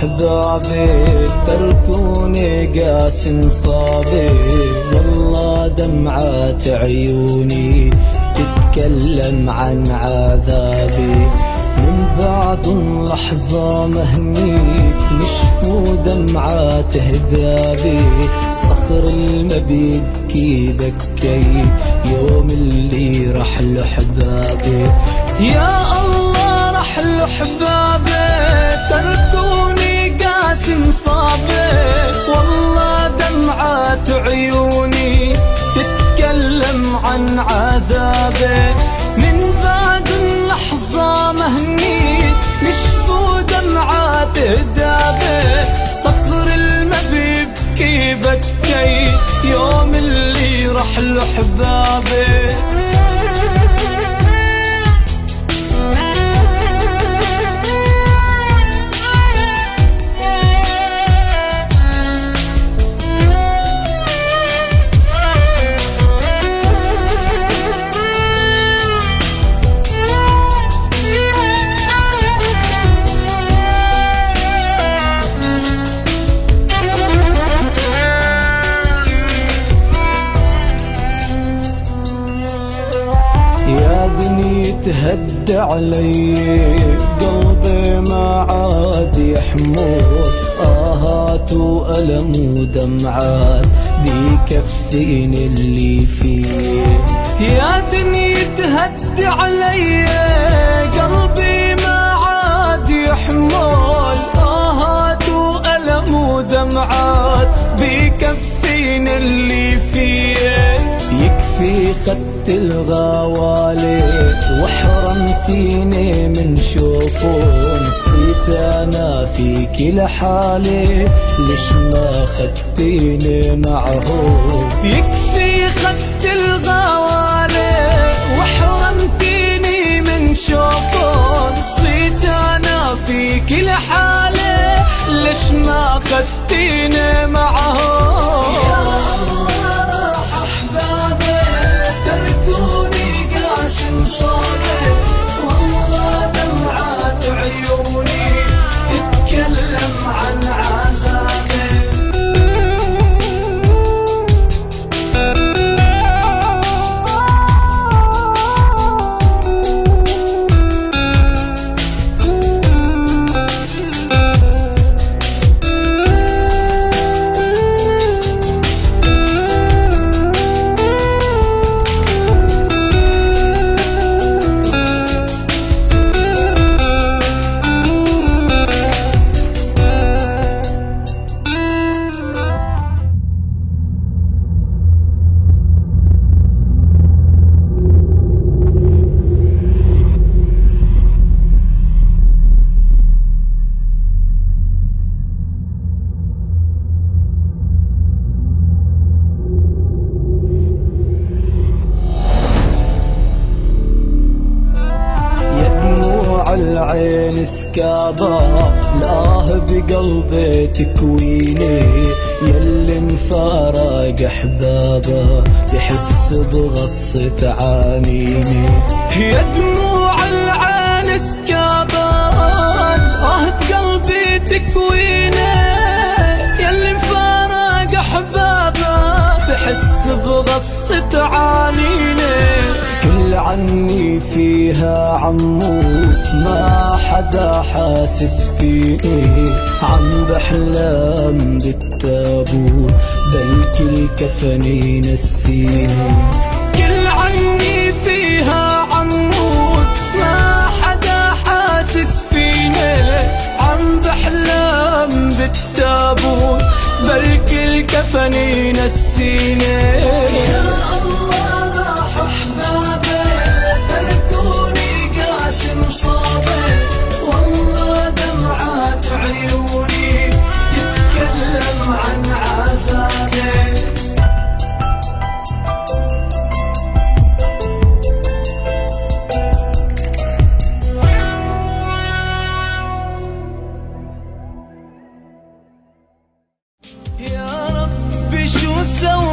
أحبابي تركوني قاسم صابي، والله دمعات عيوني تتكلم عن عذابي. من بعد لحظة مهنيك نشفوا دمعات هدابي، صخر المبيد كي بكيت يوم اللي رحل أحبابي. يا الله رحل أحبابي تركوني قاسم صابي، والله دمعات عيوني تتكلم عن عذابي. من بعد لحظة مهنيت نشفوا دمعات هدابي، صخر المبيب كي بكيت يوم اللي رحل أحبابي. يا دنيا تهد علي قلبي ما عاد يحمل، آهات وألم ودمعات بيكفيني اللي فيه. يا دنيا تهد علي قلبي ما عاد يحمل، آهات وألم ودمعات بيكفيني اللي فيه. يكفي خدت الغوالي وحرمتيني من شوفه، نسيت انا فيك لحالي ليش ما خدتيني معه. يكفي خدت الغوالي وحرمتيني من شوفه، نسيت انا فيك لحالي ليش ما خدتيني معه. والله دمعات عيوني تتكلم عن عذابي. العين سكابة لاه بقلبي تكويني، يلي انفارق احبابه يحس بغصة عانيني. يا دموع العين سكابة لاه بقلبي تكويني، يلي انفارق احبابه بحس بغصة عانيني. كل عني فيها عمود ما حدا حاسس فيني، عم بحلم بالتابوت بلكي الكفن ينسيني. كل عني فيها عمود ما حدا حاسس فيني، عم بحلم بالتابوت بلكي الكفن ينسيني. يا الله راح أحبابي تركوني قاسم صابي، والله دمعات عيوني تتكلم عن عذابي. يا ربي شو سوى